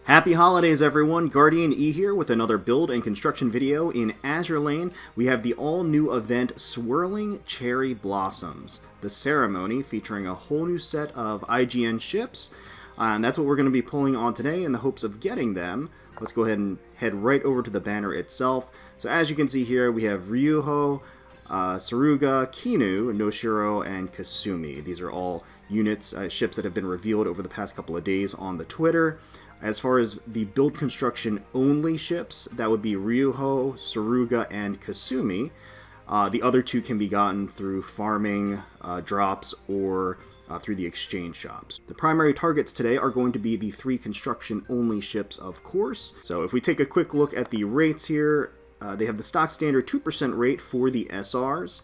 Happy holidays everyone, GuardianE here with another build and construction video. In Azur Lane, we have the all-new event Swirling Cherry Blossoms, the ceremony featuring a whole new set of IGN ships, and that's what we're going to be pulling on today in the hopes of getting them. Let's go ahead and head right over to the banner itself. So as you can see here, we have Ryuuhou, Suruga, Kinu, Noshiro, and Kasumi. These are all units, ships that have been revealed over the past couple of days on the Twitter. As far as the build construction only ships, that would be Ryuuhou, Suruga, and Kasumi. The other two can be gotten through farming, drops, or through the exchange shops. The primary targets today are going to be the 3 construction only ships, of course. So if we take a quick look at the rates here, they have the stock standard 2% rate for the SRs,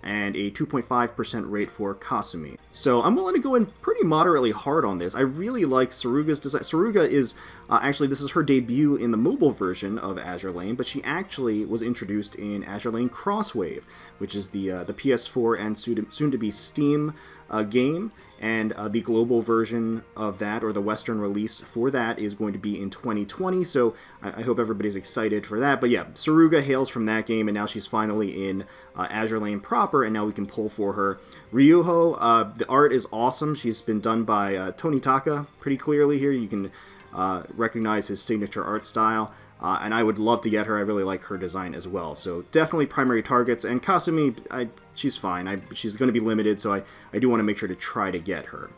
and a 2.5% rate for Kasumi. So I'm willing to go in pretty moderately hard on this. I really like Suruga's design. Suruga is, actually this is her debut in the mobile version of Azur Lane, but she actually was introduced in Azur Lane Crosswave, which is the PS4 and soon-to-be Steam game, and the global version of that, or the Western release for that, is going to be in 2020, so I hope everybody's excited for that. But yeah, Suruga hails from that game, and now she's finally in Azur Lane proper, and now we can pull for her. Ryuuhou, the art is awesome. She's been done by Tony Taka pretty clearly here. You can recognize his signature art style. And I would love to get her. I really like her design as well. So definitely primary targets. And Kasumi, she's fine. She's going to be limited, so I do want to make sure to try to get her.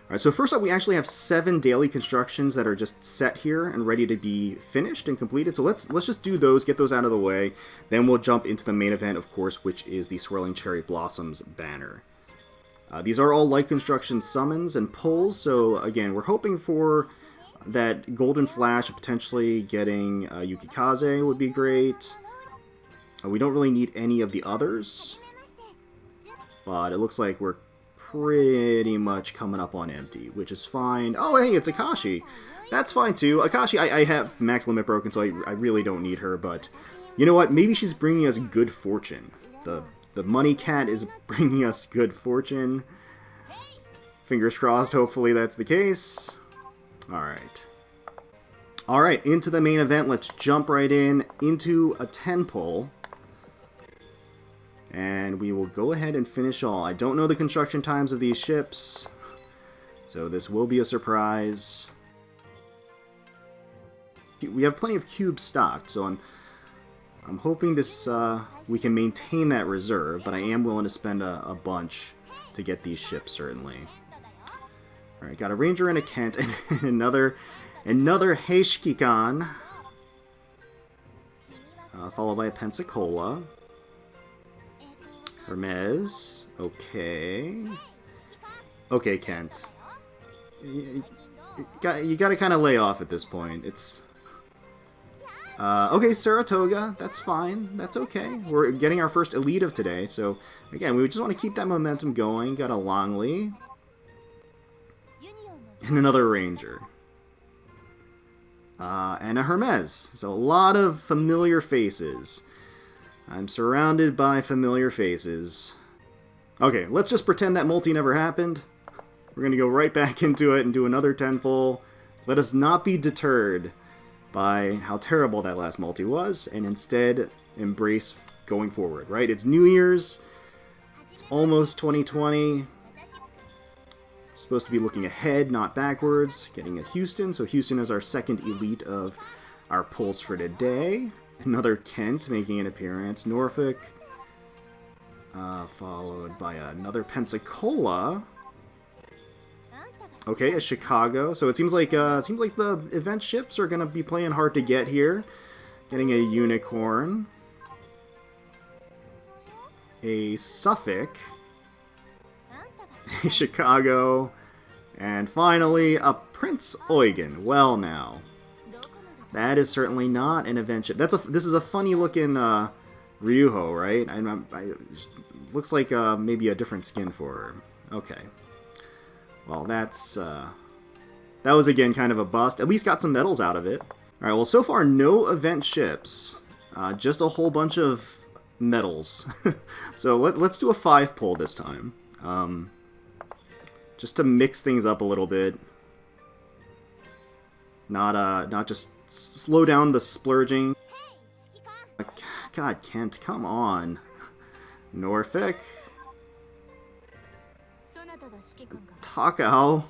Alright, so first up we actually have 7 daily constructions that are just set here and ready to be finished and completed. So let's just do those, get those out of the way. Then we'll jump into the main event, of course, which is the Swirling Cherry Blossoms banner. These are all light construction summons and pulls, so again, we're hoping for that Golden Flash, potentially getting Yukikaze would be great. We don't really need any of the others, but it looks like we're pretty much coming up on empty, which is fine. Oh, hey, it's Akashi. That's fine, too. Akashi, I have max limit broken, so I really don't need her, but you know what? Maybe she's bringing us good fortune. The money cat is bringing us good fortune. Fingers crossed, hopefully that's the case. Alright, into the main event. Let's jump right into a 10 pull. And we will go ahead and finish all. I don't know the construction times of these ships, so this will be a surprise. We have plenty of cubes stocked, so I'm hoping this we can maintain that reserve, but I am willing to spend a bunch to get these ships, certainly. Alright, got a Ranger and a Kent, and another Heishikikan, followed by a Pensacola. Hermes. Okay. Okay, Kent. You gotta kind of lay off at this point. It's... okay, Saratoga. That's fine. That's okay. We're getting our first elite of today, so again, we just want to keep that momentum going. Got a Longley. And another Ranger. And a Hermes. So a lot of familiar faces. I'm surrounded by familiar faces. Okay, let's just pretend that multi never happened. We're going to go right back into it and do another 10 pull. Let us not be deterred by how terrible that last multi was, and instead embrace going forward, right? It's New Year's. It's almost 2020. Supposed to be looking ahead, not backwards. Getting a Houston, so Houston is our second elite of our pulls for today. Another Kent making an appearance. Norfolk, followed by another Pensacola. Okay, a Chicago. So it seems like the event ships are gonna be playing hard to get here. Getting a Unicorn, a Suffolk, a Chicago, and finally a Prince Eugen. Well, now that is certainly not an event ship. This is a funny looking Ryuuhou, right? Looks like maybe a different skin for her. Okay. Well, that was again kind of a bust. At least got some medals out of it. Alright, well, so far no event ships. Just a whole bunch of medals. So let's do a 5 pull this time. Just to mix things up a little bit. not just slow down the splurging. God, Kent, come on. Norfolk. Takao.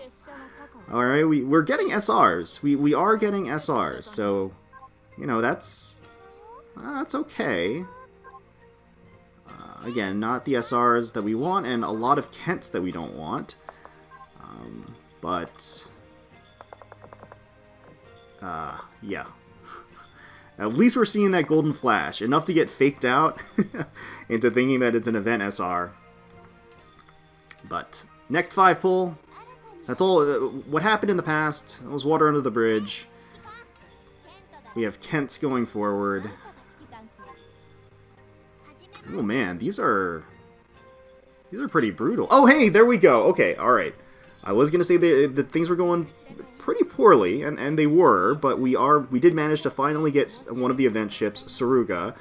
Alright, we're getting SRs. We are getting SRs, so, you know, that's okay. Again, not the SRs that we want, and a lot of Kents that we don't want. But, yeah. At least we're seeing that golden flash. Enough to get faked out into thinking that it's an event SR. But, next 5 pull. That's all. What happened in the past was water under the bridge. We have Kents going forward. Oh man, these are pretty brutal. Oh hey, there we go. Okay, alright. I was gonna say that things were going pretty poorly, and they were, but we did manage to finally get one of the event ships, Suruga,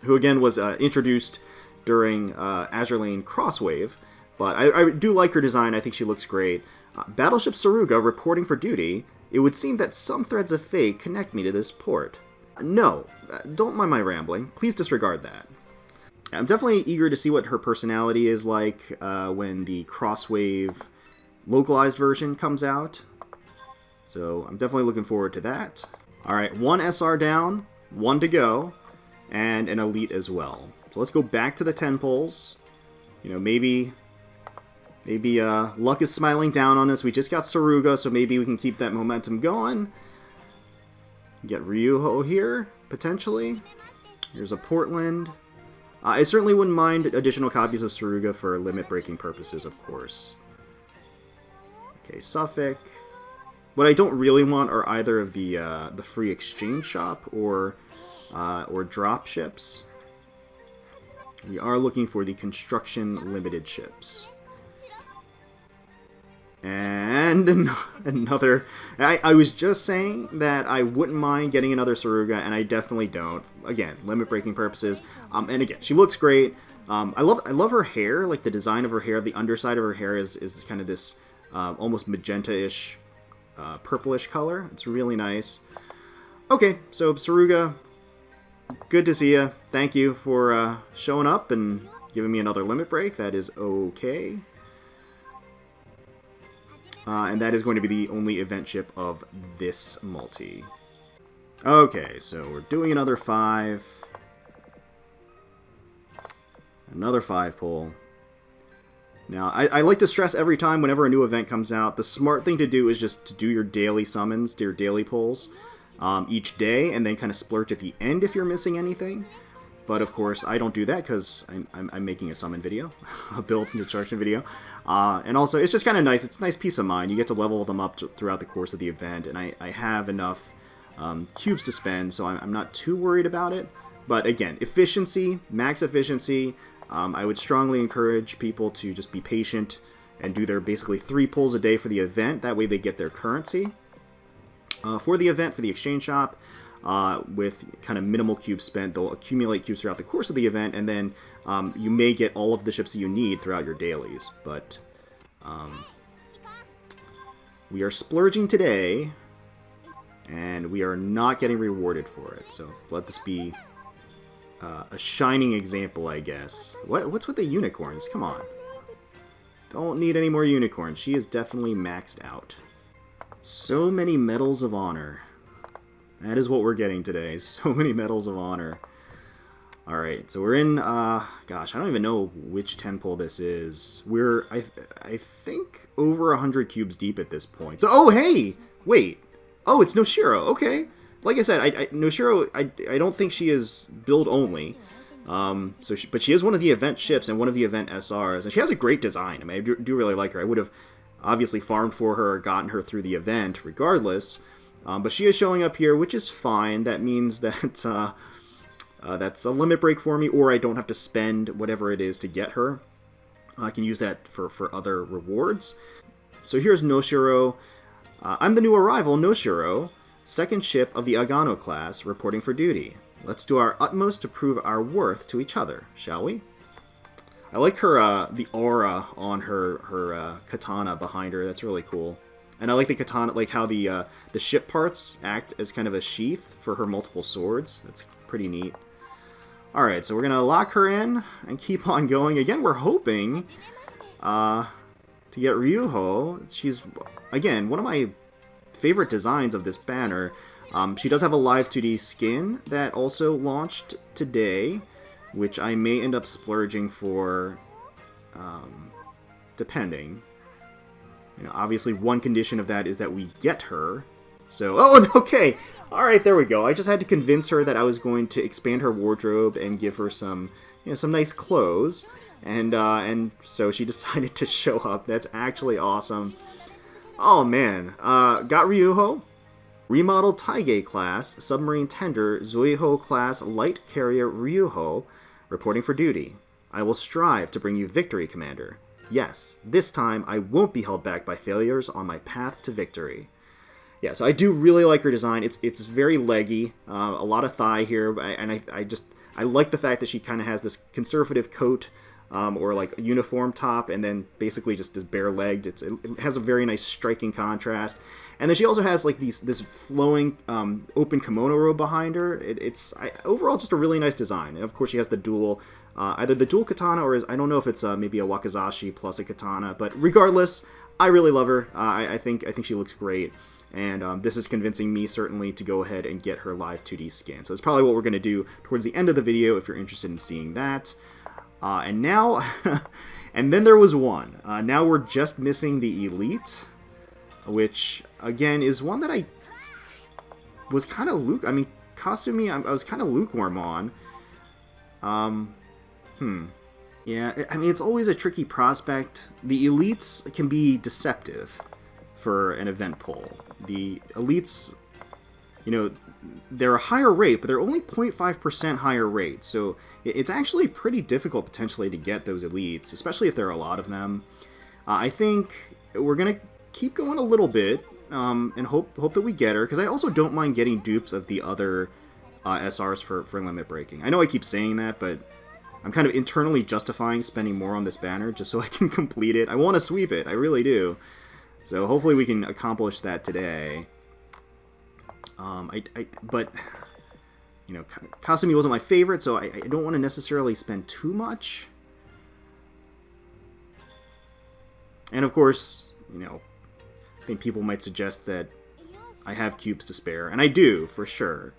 who again was introduced during Azur Lane Crosswave. But I do like her design. I think she looks great. Battleship Suruga reporting for duty. It would seem that some threads of fate connect me to this port. No, don't mind my rambling. Please disregard that. I'm definitely eager to see what her personality is like when the Crosswave localized version comes out. So I'm definitely looking forward to that. Alright, 1 SR down, 1 to go, and an elite as well. So let's go back to the 10 pulls. You know, maybe luck is smiling down on us. We just got Suruga, so maybe we can keep that momentum going. Get Ryuuhou here, potentially. Here's a Portland. I certainly wouldn't mind additional copies of Suruga for limit-breaking purposes, of course. Okay, Suffolk. What I don't really want are either of the free exchange shop or drop ships. We are looking for the construction limited ships. And another... I was just saying that I wouldn't mind getting another Suruga, and I definitely don't. Again, limit-breaking purposes. And again, she looks great. I love her hair, like the design of her hair. The underside of her hair is kind of this almost magenta-ish, purplish color. It's really nice. Okay, so Suruga, good to see you. Thank you for showing up and giving me another limit break. That is okay. And that is going to be the only event ship of this multi. Okay, so we're doing another 5. Another 5 pull. Now, I like to stress every time whenever a new event comes out, the smart thing to do is just to do your daily summons, your daily pulls each day, and then kind of splurge at the end if you're missing anything. But of course, I don't do that because I'm making a summon video, a build and construction video. And also, it's just kind of nice. It's a nice peace of mind. You get to level them up throughout the course of the event, and I have enough cubes to spend, so I'm not too worried about it. But again, efficiency, max efficiency. I would strongly encourage people to just be patient and do their basically 3 pulls a day for the event. That way they get their currency. For the event, for the exchange shop, with kind of minimal cubes spent, they'll accumulate cubes throughout the course of the event, and then you may get all of the ships that you need throughout your dailies. But we are splurging today, and we are not getting rewarded for it. So let this be a shining example, I guess. What's with the unicorns? Come on. Don't need any more unicorns. She is definitely maxed out. So many medals of honor. That is what we're getting today. So many medals of honor. Alright, so we're in, gosh, I don't even know which 10 pull this is. We're, I think, over 100 cubes deep at this point. So, oh, hey! Wait. Oh, it's Noshiro. Okay. Like I said, Noshiro, I don't think she is build only. But she is one of the event ships and one of the event SRs. And she has a great design. I mean, I do really like her. I would have obviously farmed for her or gotten her through the event regardless. But she is showing up here, which is fine. That means that that's a limit break for me, or I don't have to spend whatever it is to get her. I can use that for other rewards. So here's Noshiro. I'm the new arrival, Noshiro, second ship of the Agano class, reporting for duty. Let's do our utmost to prove our worth to each other, shall we? I like her, the aura on her katana behind her. That's really cool. And I like the katana, like how the ship parts act as kind of a sheath for her multiple swords. That's pretty neat. Alright, so we're going to lock her in and keep on going. Again, we're hoping to get Ryuuhou. She's, again, one of my favorite designs of this banner. She does have a live 2D skin that also launched today, which I may end up splurging for, depending. You know, obviously, one condition of that is that we get her. So, oh, okay. All right, there we go. I just had to convince her that I was going to expand her wardrobe and give her some, you know, some nice clothes. And so she decided to show up. That's actually awesome. Oh, man. Got Ryuuhou. Remodeled Taige class, submarine tender, Zuihou class light carrier Ryuuhou, reporting for duty. I will strive to bring you victory, Commander. Yes, this time I won't be held back by failures on my path to victory. Yeah, so I do really like her design. It's very leggy, a lot of thigh here, and I like the fact that she kind of has this conservative coat, or like a uniform top, and then basically just is bare-legged. It has a very nice striking contrast. And then she also has like this flowing open kimono robe behind her. It's overall just a really nice design. And of course she has the dual, either the dual katana or I don't know if it's maybe a wakizashi plus a katana. But regardless, I really love her. I think she looks great. And this is convincing me certainly to go ahead and get her live 2D skin. So it's probably what we're going to do towards the end of the video if you're interested in seeing that. And now, and then there was one. Now we're just missing the Elite, which, again, is one that I was kind of I mean, Kasumi, I was kind of lukewarm on. Yeah, I mean, it's always a tricky prospect. The Elites can be deceptive for an event poll. The Elites, you know, they're a higher rate, but they're only 0.5% higher rate, so it's actually pretty difficult potentially to get those Elites, especially if there are a lot of them. I think we're going to keep going a little bit and hope that we get her, because I also don't mind getting dupes of the other SRs for limit breaking. I know I keep saying that, but I'm kind of internally justifying spending more on this banner just so I can complete it. I want to sweep it, I really do. So hopefully we can accomplish that today. But, you know, Kasumi wasn't my favorite, so I don't want to necessarily spend too much. And of course, you know, I think people might suggest that I have cubes to spare, and I do, for sure.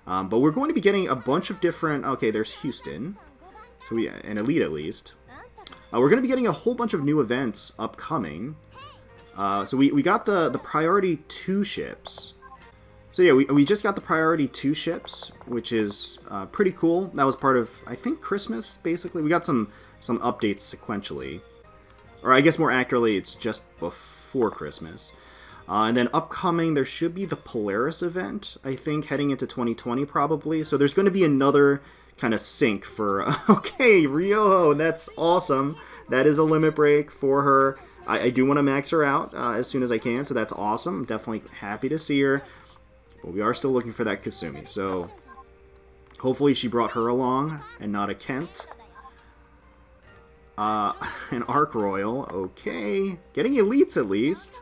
But we're going to be getting a bunch of different... Okay, there's Houston. So an Elite, at least. We're going to be getting a whole bunch of new events upcoming. So we got the Priority 2 ships. So yeah, we just got the Priority 2 ships, which is pretty cool. That was part of, I think, Christmas, basically. We got some updates sequentially. Or I guess more accurately, it's just before Christmas. And then upcoming, there should be the Polaris event, I think, heading into 2020 probably. So there's going to be another kind of sync for... Okay, Ryuuhou, that's awesome. That is a limit break for her. I do want to max her out as soon as I can, so that's awesome. I'm definitely happy to see her. But we are still looking for that Kasumi, so hopefully she brought her along and not a Kent. An Arc Royal, okay. Getting Elites at least.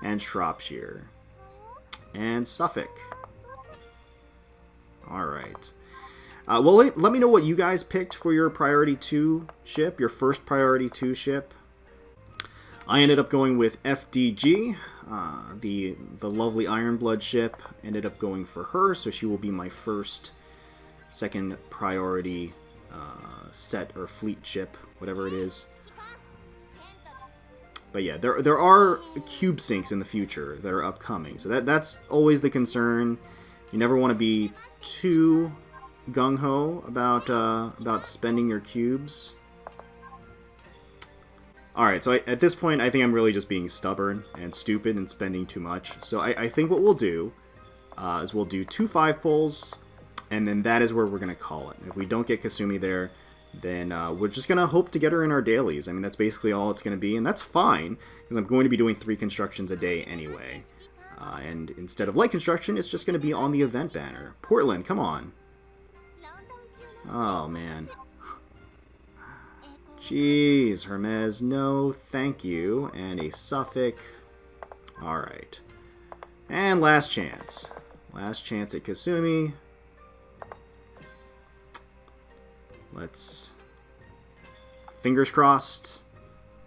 And Shropshire. And Suffolk. Alright. Well, let me know what you guys picked for your Priority 2 ship, your first Priority 2 ship. I ended up going with FDG. The lovely Ironblood ship ended up going for her, so she will be my second priority set or fleet ship, whatever it is. But yeah, there are cube sinks in the future that are upcoming, so that's always the concern. You never want to be too gung-ho about spending your cubes. Alright, so at this point, I think I'm really just being stubborn and stupid and spending too much. So I think what we'll do is we'll do 2 5 pulls, and then that is where we're going to call it. If we don't get Kasumi there, then we're just going to hope to get her in our dailies. I mean, that's basically all it's going to be, and that's fine, because I'm going to be doing 3 constructions a day anyway. And instead of light construction, it's just going to be on the event banner. Portland, come on. Oh, man. Jeez, Hermes, no thank you. And a Suffolk. Alright. And last chance. Last chance at Kasumi. Let's... Fingers crossed.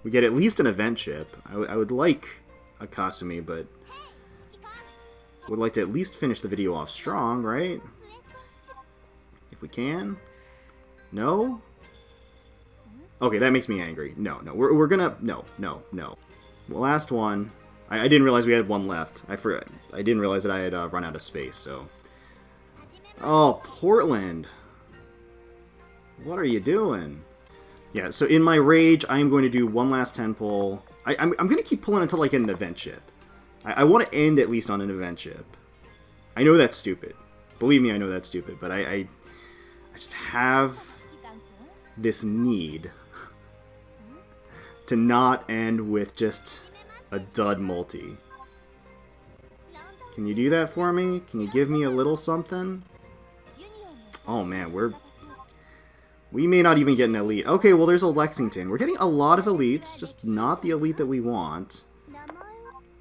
We get at least an event chip. I would like a Kasumi, but... would like to at least finish the video off strong, right? If we can. No? Okay, that makes me angry. No, we're gonna... No. Last one. I didn't realize we had one left. I didn't realize that I had run out of space, so... Oh, Portland. What are you doing? Yeah, so in my rage, I am going to do one last 10 pull. I'm going to keep pulling until I get an event chip. I want to end at least on an event chip. I know that's stupid. Believe me, I know that's stupid, but I just have this need to not end with just a dud multi. Can you do that for me? Can you give me a little something? Oh man, we may not even get an elite. Okay, well there's a Lexington. We're getting a lot of elites, just not the elite that we want.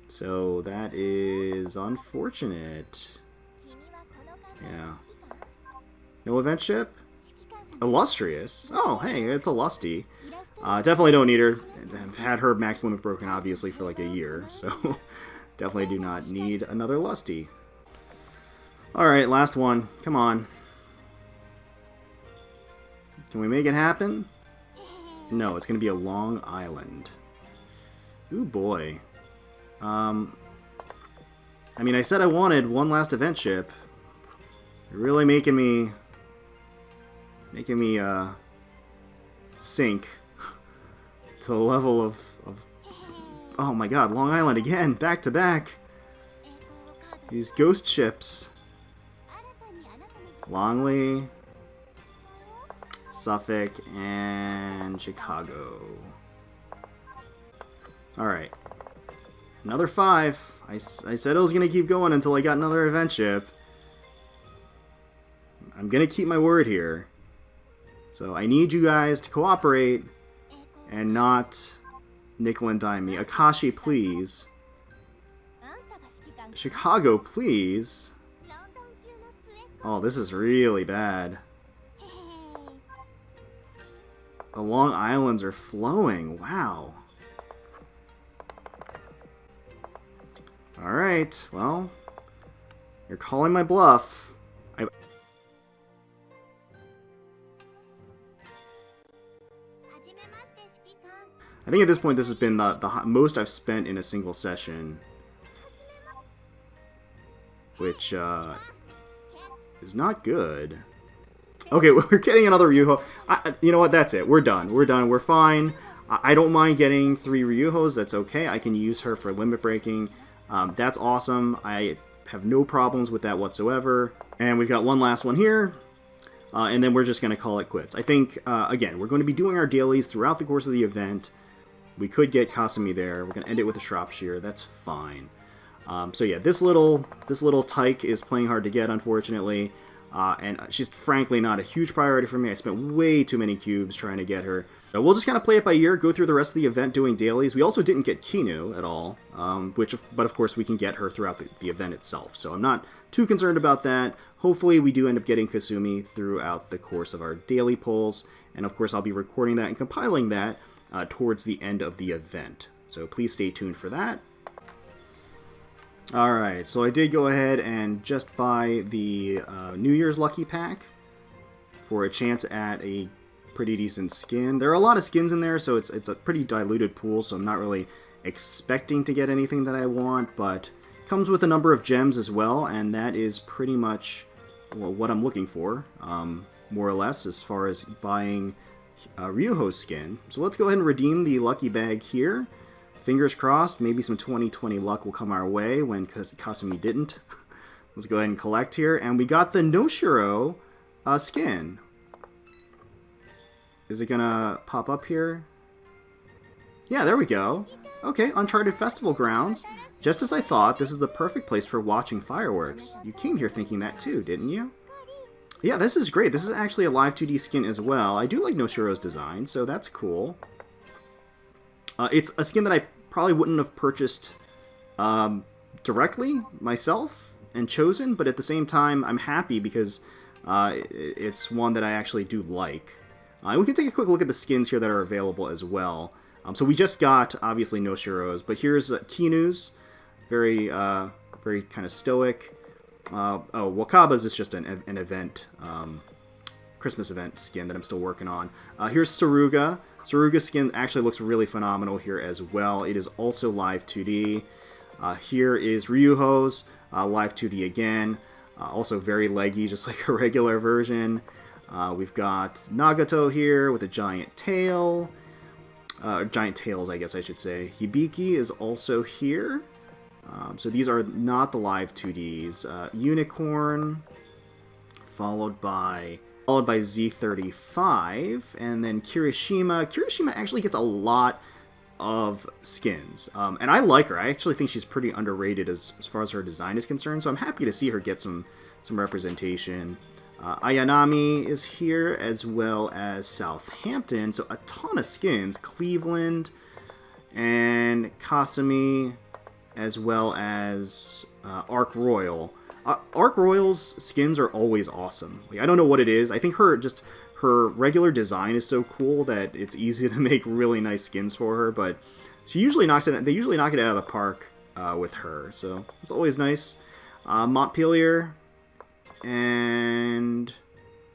So that is unfortunate. Yeah. No event ship? Illustrious? Oh, hey, it's a Lusty. Definitely don't need her. I've had her max limit broken, obviously, for like a year, so definitely do not need another Lusty. Alright, last one. Come on. Can we make it happen? No, it's going to be a Long Island. Ooh, boy. I mean, I said I wanted one last event ship. You're really making me sink to the level of oh my god, Long Island again, back to back. These ghost ships. Longley, Suffolk, and Chicago. Alright. Another 5. I said I was going to keep going until I got another event ship. I'm going to keep my word here. So I need you guys to cooperate and not nickel and dime me. Akashi, please. Chicago, please. Oh, this is really bad. The Long Islands are flowing. Wow. Alright, well, you're calling my bluff. I think at this point this has been the most I've spent in a single session. Which, is not good. Okay, we're getting another Ryuuhou. You know what, that's it. We're done. We're fine. I don't mind getting 3 Ryuuhous. That's okay. I can use her for limit breaking. That's awesome. I have no problems with that whatsoever. And we've got one last one here. And then we're just going to call it quits. I think, again, we're going to be doing our dailies throughout the course of the event. We could get Kasumi there. We're going to end it with a Shropshire. That's fine. So yeah, this little tyke is playing hard to get, unfortunately. And she's frankly not a huge priority for me. I spent way too many cubes trying to get her. So we'll just kind of play it by ear, go through the rest of the event doing dailies. We also didn't get Kinu at all, but of course we can get her throughout the event itself. So I'm not too concerned about that. Hopefully we do end up getting Kasumi throughout the course of our daily polls. And of course I'll be recording that and compiling that towards the end of the event. So please stay tuned for that. Alright, so I did go ahead and just buy the New Year's Lucky Pack for a chance at a pretty decent skin. There are a lot of skins in there, so it's a pretty diluted pool, so I'm not really expecting to get anything that I want, but it comes with a number of gems as well, and that is pretty much what I'm looking for, more or less, as far as buying Ryuuhou skin. So let's go ahead and redeem the lucky bag here. Fingers crossed, maybe some 2020 luck will come our way when Kasumi didn't. Let's go ahead and collect here. And we got the Noshiro skin. Is it gonna pop up here? Yeah, there we go. Okay, Uncharted Festival Grounds. Just as I thought, this is the perfect place for watching fireworks. You came here thinking that too, didn't you? Yeah, this is great. This is actually a live 2D skin as well. I do like Noshiro's design, so that's cool. It's a skin that I probably wouldn't have purchased directly myself and chosen, but at the same time, I'm happy because it's one that I actually do like. We can take a quick look at the skins here that are available as well. So we just got, obviously, Noshiro's, but here's Kinu's. Very kind of stoic. Wakaba's is just an event, Christmas event skin that I'm still working on. Here's Suruga. Suruga's skin actually looks really phenomenal here as well. It is also live 2D. Here is Ryuuhou's, live 2D again. Also very leggy, just like a regular version. We've got Nagato here with a giant tail. Giant tails, I guess I should say. Hibiki is also here. So these are not the live 2Ds. Unicorn, followed by Z35, and then Kirishima. Kirishima actually gets a lot of skins, and I like her. I actually think she's pretty underrated as far as her design is concerned, so I'm happy to see her get some representation. Ayanami is here, as well as Southampton, so a ton of skins. Cleveland, and Kasumi, as well as Arc Royal. Arc Royal's skins are always awesome. Like, I don't know what it is. I think her regular design is so cool that it's easy to make really nice skins for her, but they usually knock it out of the park with her, so it's always nice. Montpelier, and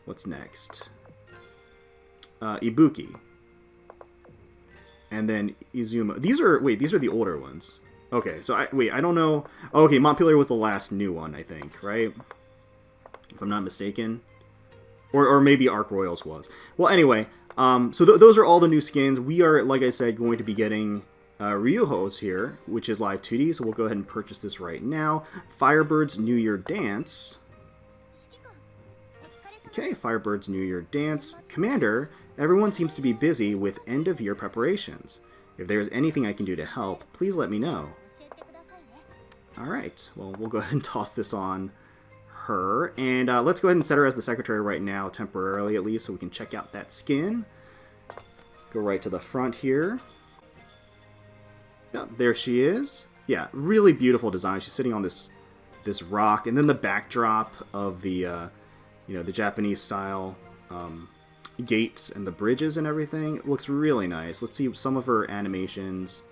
what's next? Ibuki, and then Izuma. These are the older ones. Okay, so I don't know. Oh, okay, Montpelier was the last new one, I think, right? If I'm not mistaken. Or maybe Arc Royals was. Well, anyway, so those are all the new skins. We are, like I said, going to be getting Ryuuhou's here, which is live 2D, so we'll go ahead and purchase this right now. Firebird's New Year Dance. Okay, Firebird's New Year Dance. Commander, everyone seems to be busy with end-of-year preparations. If there's anything I can do to help, please let me know. Alright, well, we'll go ahead and toss this on her. And let's go ahead and set her as the secretary right now, temporarily at least, so we can check out that skin. Go right to the front here. Yeah, there she is. Yeah, really beautiful design. She's sitting on this rock, and then the backdrop of the the Japanese style gates and the bridges and everything. It looks really nice. Let's see some of her animations.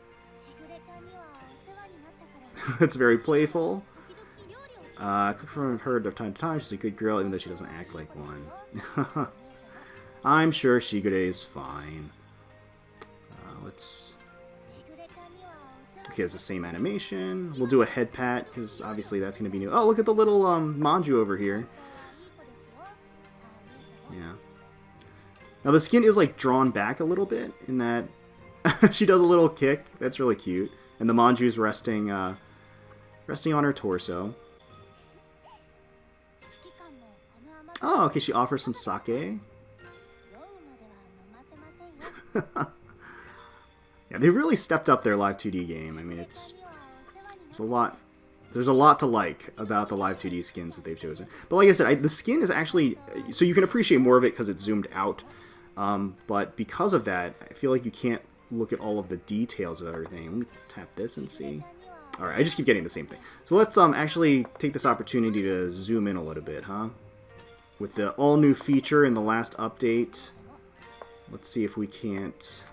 That's very playful. Cook from her from time to time. She's a good girl, even though she doesn't act like one. I'm sure Shigure is fine. Let's... Okay, it's the same animation. We'll do a head pat, because obviously that's going to be new. Oh, look at the little manju over here. Yeah. Now the skin is like drawn back a little bit in that she does a little kick. That's really cute. And the manju's resting on her torso. Oh, okay, she offers some sake. Yeah, they've really stepped up their live 2D game. I mean, there's a lot to like about the live 2D skins that they've chosen. But like I said, the skin is actually... So you can appreciate more of it because it's zoomed out. But because of that, I feel like you can't look at all of the details of everything. Let me tap this and see. Alright, I just keep getting the same thing. So let's actually take this opportunity to zoom in a little bit, huh? With the all-new feature in the last update. Let's see if we can't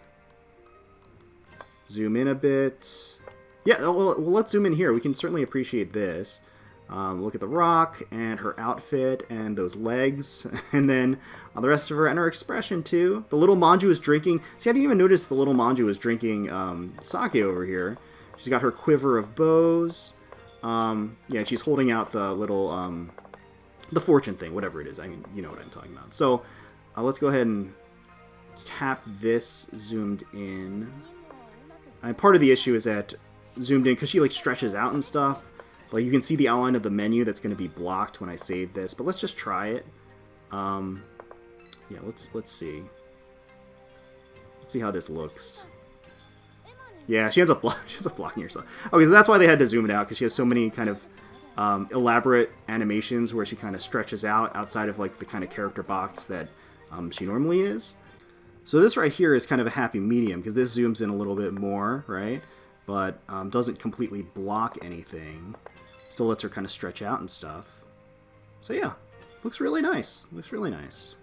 zoom in a bit. Yeah, well, let's zoom in here. We can certainly appreciate this. Look at the rock and her outfit and those legs, and then the rest of her and her expression too. The little manju is drinking. See, I didn't even notice the little manju is drinking sake over here. She's got her quiver of bows. Yeah, she's holding out the little the fortune thing, whatever it is. I mean, you know what I'm talking about. So let's go ahead and cap this zoomed in. Part of the issue is that zoomed in because she like stretches out and stuff. Like you can see the outline of the menu that's going to be blocked when I save this. But let's just try it. Yeah, let's see. Let's see how this looks. Yeah, she ends up blocking herself. Okay, so that's why they had to zoom it out, because she has so many kind of elaborate animations where she kind of stretches out outside of like the kind of character box that she normally is. So this right here is kind of a happy medium, because this zooms in a little bit more, right? but doesn't completely block anything. Still lets her kind of stretch out and stuff. So yeah, looks really nice. Looks really nice.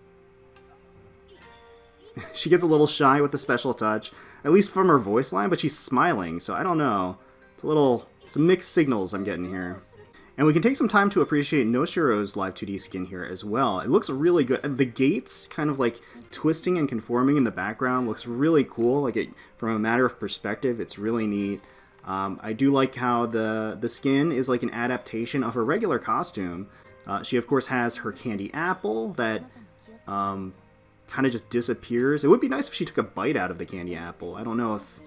She gets a little shy with the special touch, at least from her voice line, but she's smiling, so I don't know. It's some mixed signals I'm getting here. And we can take some time to appreciate Noshiro's live 2D skin here as well. It looks really good. The gates kind of like twisting and conforming in the background looks really cool. Like from a matter of perspective, it's really neat. I do like how the skin is like an adaptation of her regular costume. She of course has her candy apple that kind of just disappears. It would be nice if she took a bite out of the candy apple. I don't know if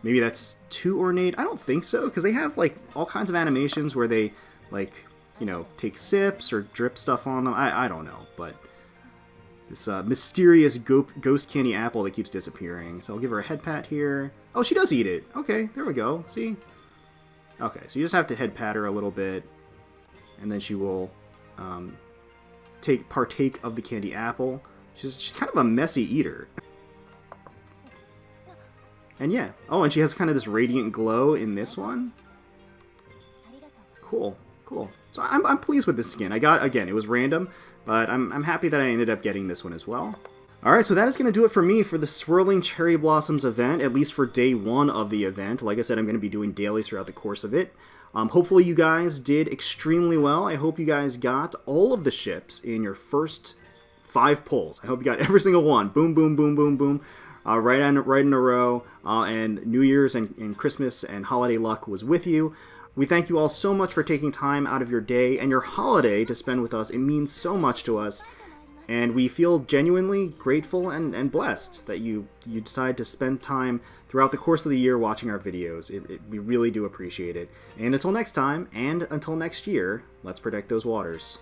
maybe that's too ornate. I don't think so, because they have like all kinds of animations where they like, you know, take sips or drip stuff on them. I don't know, but this mysterious ghost candy apple that keeps disappearing. So I'll give her a head pat here. Oh, she does eat it. Okay, there we go. See? Okay, so you just have to head pat her a little bit, and then she will partake of the candy apple. She's kind of a messy eater. And yeah. Oh, and she has kind of this radiant glow in this one. Cool. Cool. So I'm pleased with this skin. I got, again, it was random, but I'm happy that I ended up getting this one as well. Alright, so that is going to do it for me for the Swirling Cherry Blossoms event, at least for day 1 of the event. Like I said, I'm going to be doing dailies throughout the course of it. Hopefully you guys did extremely well. I hope you guys got all of the ships in your first 5 pulls. I hope you got every single one. Boom, boom, boom, boom, boom. Right in a row. And New Year's and Christmas and holiday luck was with you. We thank you all so much for taking time out of your day and your holiday to spend with us. It means so much to us. And we feel genuinely grateful and blessed that you decide to spend time throughout the course of the year watching our videos. We really do appreciate it. And until next time, and until next year, let's protect those waters.